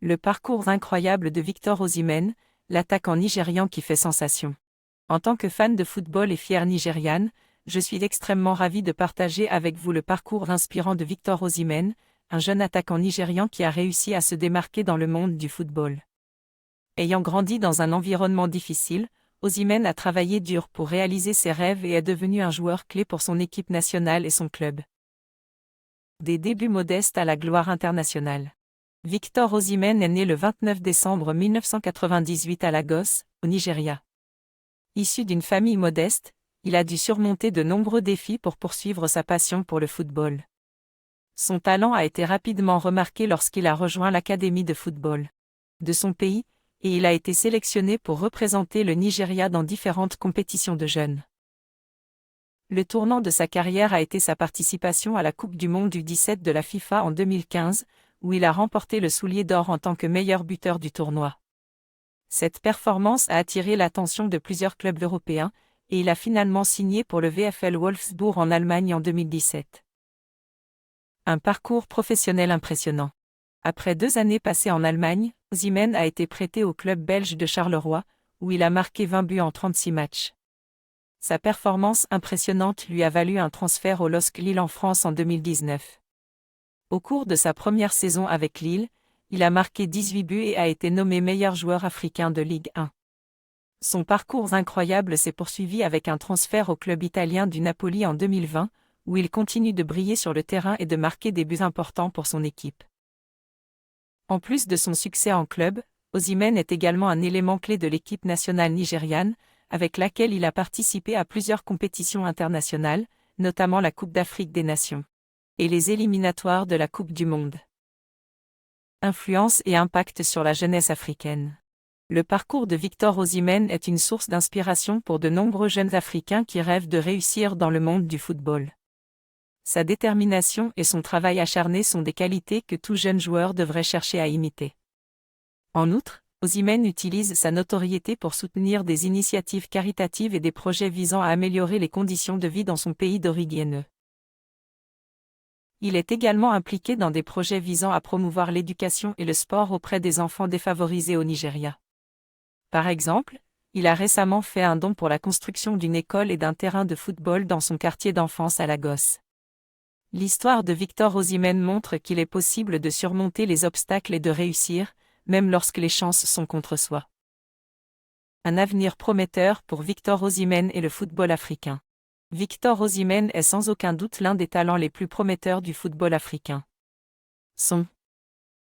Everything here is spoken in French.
Le parcours incroyable de Victor Osimhen, l'attaquant nigérian qui fait sensation. En tant que fan de football et fière nigériane, je suis extrêmement ravi de partager avec vous le parcours inspirant de Victor Osimhen, un jeune attaquant nigérian qui a réussi à se démarquer dans le monde du football. Ayant grandi dans un environnement difficile, Osimhen a travaillé dur pour réaliser ses rêves et est devenu un joueur clé pour son équipe nationale et son club. Des débuts modestes à la gloire internationale. Victor Osimhen est né le 29 décembre 1998 à Lagos, au Nigeria. Issu d'une famille modeste, il a dû surmonter de nombreux défis pour poursuivre sa passion pour le football. Son talent a été rapidement remarqué lorsqu'il a rejoint l'académie de football de son pays, et il a été sélectionné pour représenter le Nigeria dans différentes compétitions de jeunes. Le tournant de sa carrière a été sa participation à la Coupe du Monde U17 de la FIFA en 2015, où il a remporté le soulier d'or en tant que meilleur buteur du tournoi. Cette performance a attiré l'attention de plusieurs clubs européens, et il a finalement signé pour le VfL Wolfsburg en Allemagne en 2017. Un parcours professionnel impressionnant. Après 2 années passées en Allemagne, Osimhen a été prêté au club belge de Charleroi, où il a marqué 20 buts en 36 matchs. Sa performance impressionnante lui a valu un transfert au LOSC Lille en France en 2019. Au cours de sa première saison avec Lille, il a marqué 18 buts et a été nommé meilleur joueur africain de Ligue 1. Son parcours incroyable s'est poursuivi avec un transfert au club italien du Napoli en 2020, où il continue de briller sur le terrain et de marquer des buts importants pour son équipe. En plus de son succès en club, Osimhen est également un élément clé de l'équipe nationale nigériane, avec laquelle il a participé à plusieurs compétitions internationales, notamment la Coupe d'Afrique des Nations et les éliminatoires de la Coupe du Monde. Influence et impact sur la jeunesse africaine. Le parcours de Victor Osimhen est une source d'inspiration pour de nombreux jeunes Africains qui rêvent de réussir dans le monde du football. Sa détermination et son travail acharné sont des qualités que tout jeune joueur devrait chercher à imiter. En outre, Osimhen utilise sa notoriété pour soutenir des initiatives caritatives et des projets visant à améliorer les conditions de vie dans son pays d'origine. Il est également impliqué dans des projets visant à promouvoir l'éducation et le sport auprès des enfants défavorisés au Nigeria. Par exemple, il a récemment fait un don pour la construction d'une école et d'un terrain de football dans son quartier d'enfance à Lagos. L'histoire de Victor Osimhen montre qu'il est possible de surmonter les obstacles et de réussir, même lorsque les chances sont contre soi. Un avenir prometteur pour Victor Osimhen et le football africain. Victor Osimhen est sans aucun doute l'un des talents les plus prometteurs du football africain. Son